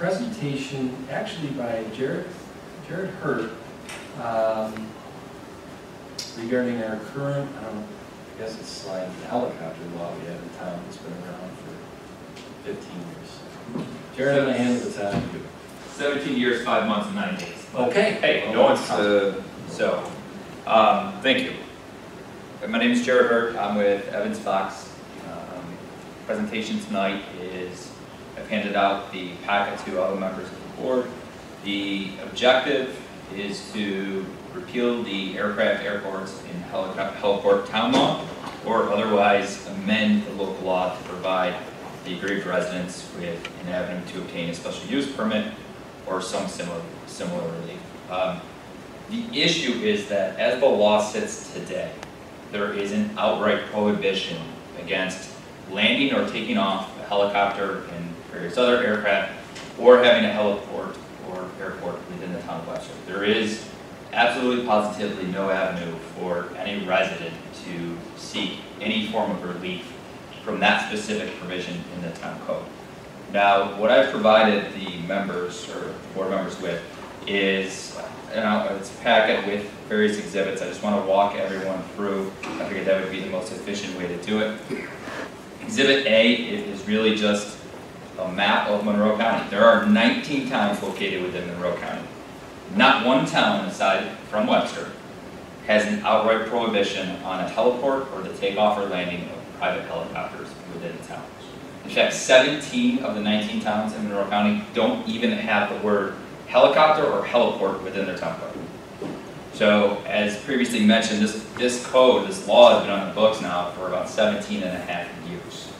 presentation actually by Jared Hurt regarding our current, I guess it's slide, the helicopter law we have in town that's been around for 15 years. Jared, I'm going to hand it to you. 17 years, 5 months, and 9 days. Okay. Hey, no one's thank you. My name is Jared Hurt. I'm with Evans Fox. Presentation tonight is I've handed out the packet to all the members of the board. The objective is to repeal the aircraft, airports, and heliport town law, or otherwise amend the local law to provide the aggrieved residents with an avenue to obtain a special use permit or some similar relief. The issue is that as the law sits today, there is an outright prohibition against landing or taking off a helicopter and various other aircraft, or having a heliport or airport within the town of Webster. There is absolutely positively no avenue for any resident to seek any form of relief from that specific provision in the town code. Now, what I've provided the members or board members with is it's a packet with various exhibits. I just want to walk everyone through. I figured that would be the most efficient way to do it. Exhibit A is really just a map of Monroe County. There are 19 towns located within Monroe County. Not one town aside from Webster has an outright prohibition on a heliport or the takeoff or landing of private helicopters within the town. In fact, 17 of the 19 towns in Monroe County don't even have the word helicopter or heliport within their town code. So, as previously mentioned, this code, this law has been on the books now for about 17 and a half years.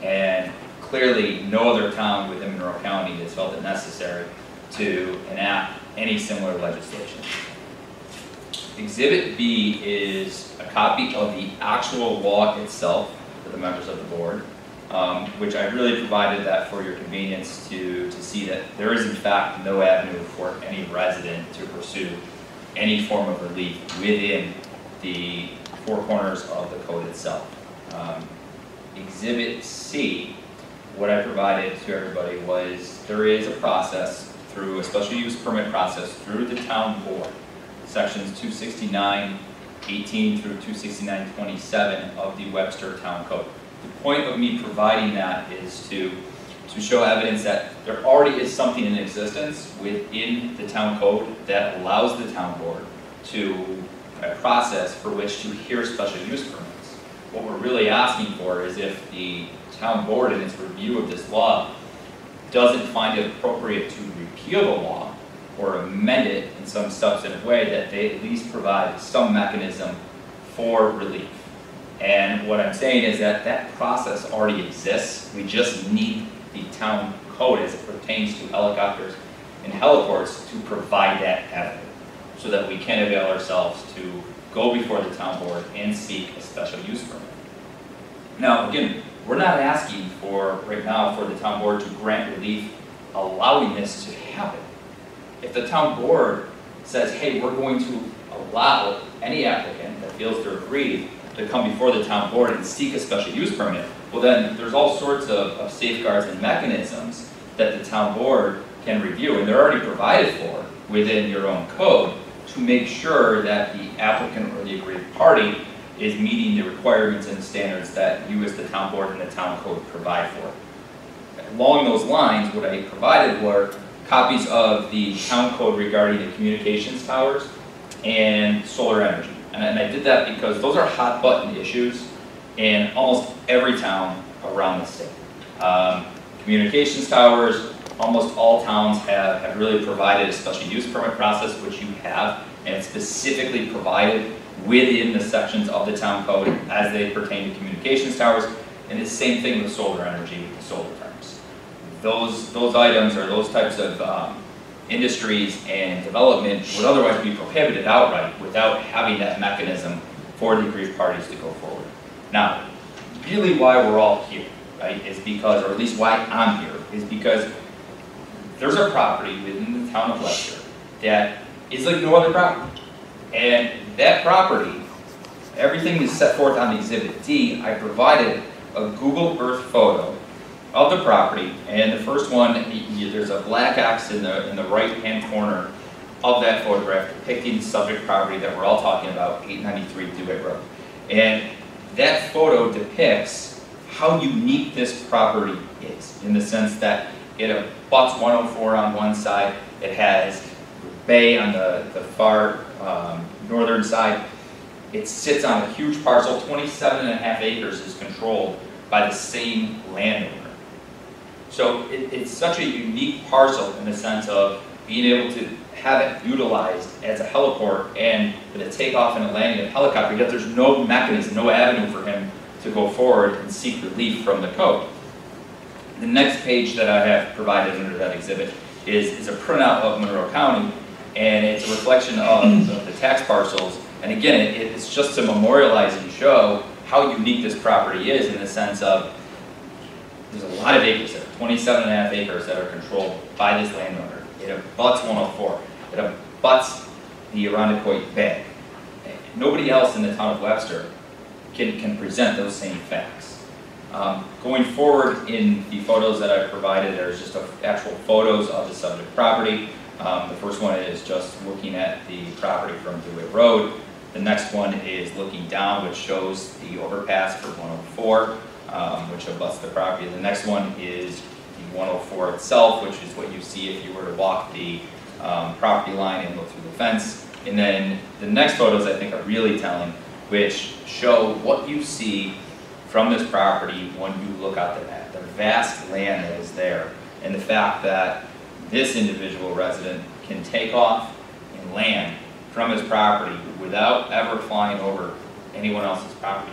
And clearly, no other town within Monroe County has felt it necessary to enact any similar legislation. Exhibit B is a copy of the actual law itself for the members of the board, which I really provided that for your convenience to see that there is in fact no avenue for any resident to pursue any form of relief within the four corners of the code itself. Exhibit C, what I provided to everybody was there is a process through a special use permit process through the town board, sections 269.18 through 269.27 of the Webster Town Code. The point of me providing that is to show evidence that there already is something in existence within the town code that allows the town board to a process for which to hear special use permits. What we're really asking for is if the town board in its review of this law doesn't find it appropriate to repeal the law or amend it in some substantive way, that they at least provide some mechanism for relief. And what I'm saying is that that process already exists. We just need the town code as it pertains to helicopters and heliports to provide that avenue so that we can avail ourselves to go before the town board and seek a special use permit. Now, again, we're not asking for, right now, for the town board to grant relief allowing this to happen. If the town board says, hey, we're going to allow any applicant that feels they're aggrieved to come before the town board and seek a special use permit, well then there's all sorts of safeguards and mechanisms that the town board can review, and they're already provided for within your own code to make sure that the applicant or the aggrieved party is meeting the requirements and the standards that you as the town board and the town code provide for. Along those lines, what I provided were copies of the town code regarding the communications towers and solar energy. And I did that because those are hot button issues in almost every town around the state. Communications towers, almost all towns have really provided a special use permit process, which you have, and it's specifically provided within the sections of the town code as they pertain to communications towers, and the same thing with solar energy, with the solar farms. Those items or those types of industries and development would otherwise be prohibited outright without having that mechanism for the aggrieved parties to go forward. Now, really why we're all here, right, is because, or at least why I'm here, is because there's a property within the town of Webster that is like no other property. And that property, everything is set forth on Exhibit D. I provided a Google Earth photo of the property, and the first one, there's a black X in the right-hand corner of that photograph depicting the subject property that we're all talking about, 893 DeWitt Road. And that photo depicts how unique this property is, in the sense that it abuts 104 on one side, it has bay on the far northern side. It sits on a huge parcel, 27.5 acres is controlled by the same landowner. So it's such a unique parcel in the sense of being able to have it utilized as a heliport and with a takeoff and a landing of helicopter, yet there's no mechanism, no avenue for him to go forward and seek relief from the code. The next page that I have provided under that exhibit is a printout of Monroe County, and it's a reflection of the tax parcels. And again, it's just to memorialize and show how unique this property is in the sense of there's a lot of acres there, 27.5 acres that are controlled by this landowner. It abuts 104. It abuts the Irondequoit Bay. Nobody else in the town of Webster can present those same facts. Going forward in the photos that I provided, there's just actual photos of the subject property. The first one is just looking at the property from DeWitt Road. The next one is looking down, which shows the overpass for 104, which abuts the property. The next one is the 104 itself, which is what you see if you were to walk the property line and look through the fence. And then the next photos I think are really telling, which show what you see from this property when you look out the vast land that is there, and the fact that this individual resident can take off and land from his property without ever flying over anyone else's property.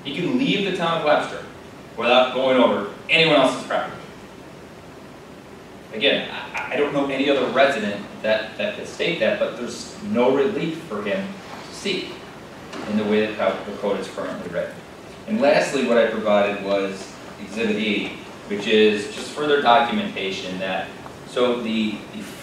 He can leave the town of Webster without going over anyone else's property. Again, I don't know any other resident that could state that, but there's no relief for him to seek in the way that the code is currently written. And lastly, what I provided was Exhibit E, which is just further documentation that, so the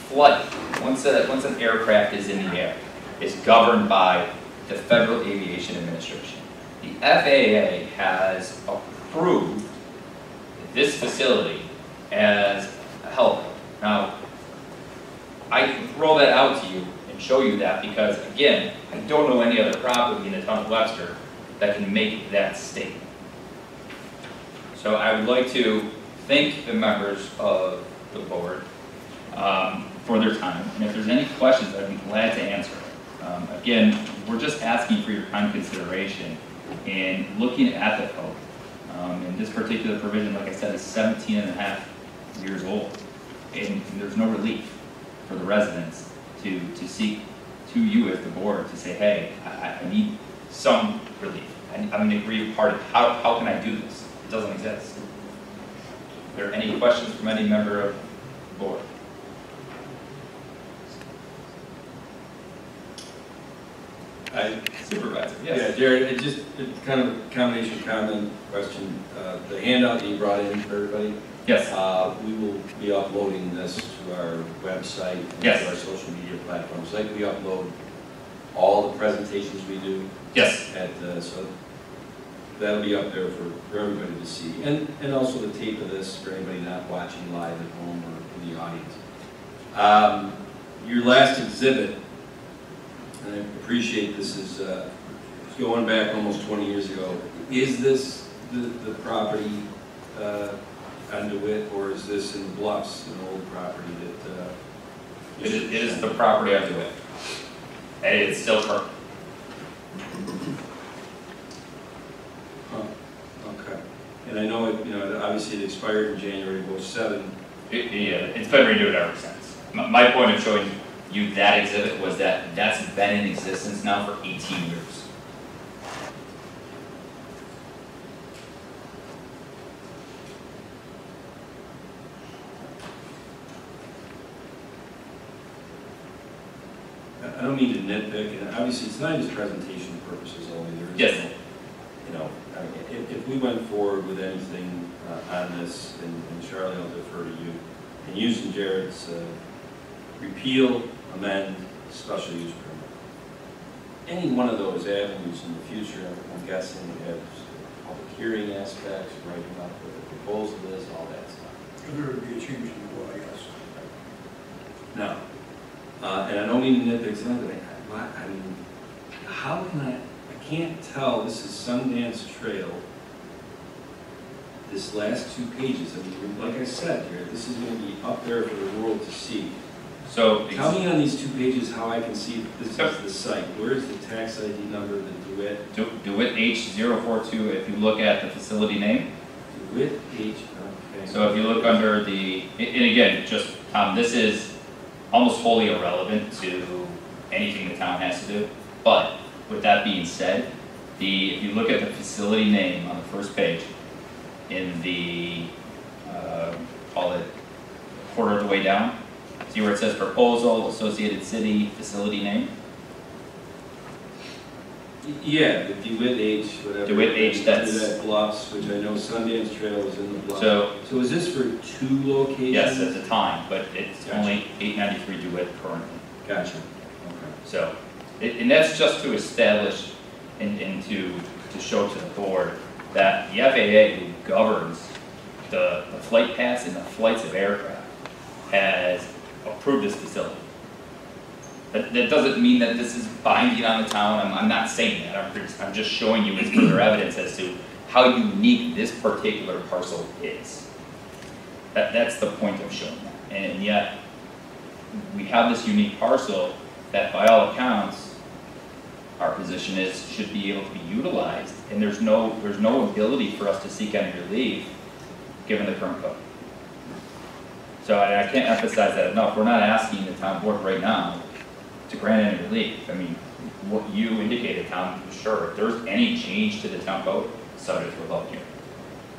flight, once an aircraft is in the air, is governed by the Federal Aviation Administration. The FAA has approved this facility as a heliport. Now, I can throw that out to you and show you that because, again, I don't know any other property in the town of Webster that can make that statement. So I would like to thank the members of the board for their time. And if there's any questions, I'd be glad to answer. Again, we're just asking for your kind consideration in looking at the code. And this particular provision, like I said, is 17.5 years old. And there's no relief for the residents to seek to you as the board to say, hey, I need some relief. I'm an aggrieved party. How can I do this? It doesn't exist. Are there any questions from any member of the board? Supervisor, yes. Yeah, Jared, just kind of a combination comment, question. The handout that you brought in for everybody. Yes. We will be uploading this to our website and yes. to our social media platforms. Like we upload all the presentations we do. Yes. So that'll be up there for everybody to see. And also the tape of this for anybody not watching live at home or in the audience. Your last exhibit, and I appreciate this is going back almost 20 years ago. Is this the property on DeWitt, or is this in Bluffs, an old property that? It is the property on DeWitt. And it's still current. Okay. And I know it, obviously it expired in January of 2007. Yeah, it's been renewed ever since. My point of showing you that exhibit was that that's been in existence now for 18 years. I don't mean to nitpick, and obviously it's not just presentation purposes only. There is, yes. If we went forward with anything on this, and Charlie, I'll defer to you, and using Jared's repeal, amend, special use permit. Any one of those avenues in the future, I'm guessing, we have public hearing aspects, writing up what the proposal is, all that stuff. There would be a change in the law, yes. No. And I don't mean to nitpick something, I mean, how can I can't tell, this is Sundance Trail, this last 2 pages, I mean, like I said, Jared, this is gonna be up there for the world to see. So, Tell me on these 2 pages how I can see that this is the site. Where's the tax ID number, the DeWitt? DeWitt H042, if you look at the facility name. DeWitt H, okay. So if you look under the, and again, just, this is almost wholly irrelevant to anything the town has to do. But with that being said, if you look at the facility name on the first page, in the, call it quarter of the way down, see where it says proposal, associated city, facility name? Yeah, the DeWitt H, whatever. DeWitt H, that's- That Bluffs, which I know Sundance Trail is in the Bluffs. So, is this for 2 locations? yes, at the time, but it's Gotcha. only 893 DeWitt currently. Gotcha. Okay. So, and that's just to establish and to show to the board that the FAA, who governs the flight paths and the flights of aircraft, has approved this facility. That doesn't mean that this is binding on the town. I'm not saying that. I'm just showing you as further evidence as to how unique this particular parcel is. That's the point of showing that. And yet, we have this unique parcel that, by all accounts, our position is should be able to be utilized, and there's no ability for us to seek any relief given the current code. So I can't emphasize that enough. We're not asking the town board right now to grant any relief. I mean, what you indicated, Tom, sure, if there's any change to the town code, subject to a public hearing.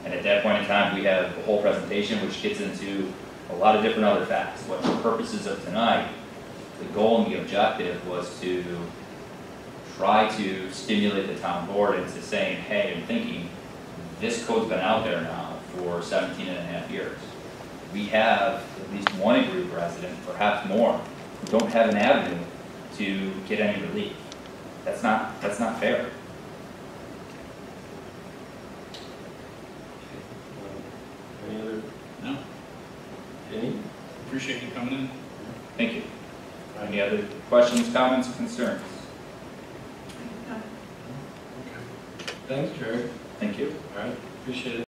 And at that point in time, we have a whole presentation which gets into a lot of different other facts. What the purposes of tonight, the goal and the objective was to try to stimulate the town board into saying, hey, I'm thinking this code's been out there now for 17 and a half years. We have at least one aggrieved resident, perhaps more, who don't have an avenue to get any relief. That's not fair. Any other? No, Any? appreciate you coming in. Thank you. Any other questions, comments, concerns? Thanks, Jared. Thank you. All right, appreciate it.